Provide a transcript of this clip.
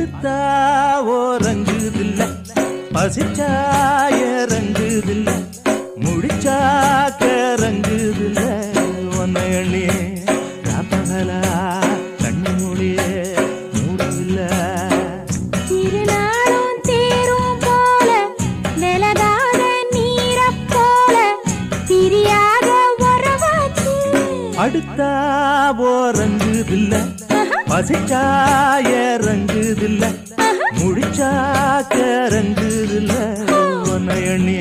அடுத்தா ஓரங்குதில்ல பசிச்சாய ரங்குதில்ல முடிச்சாக்க ரங்குதில்ல ஒன்ன எண்ணி காப்பகலா கண்ணு மொழியே மூடவில்ல திருநாளும் தேரும் போல நிலகாத நீர போல பிரியாக வரவாச்சு அடுத்தா ஓரங்குதில்ல பசிச்சாய ரங்குதில்ல முடிச்சாக்க ரங்குதில்ல ஒன்ன எண்ணி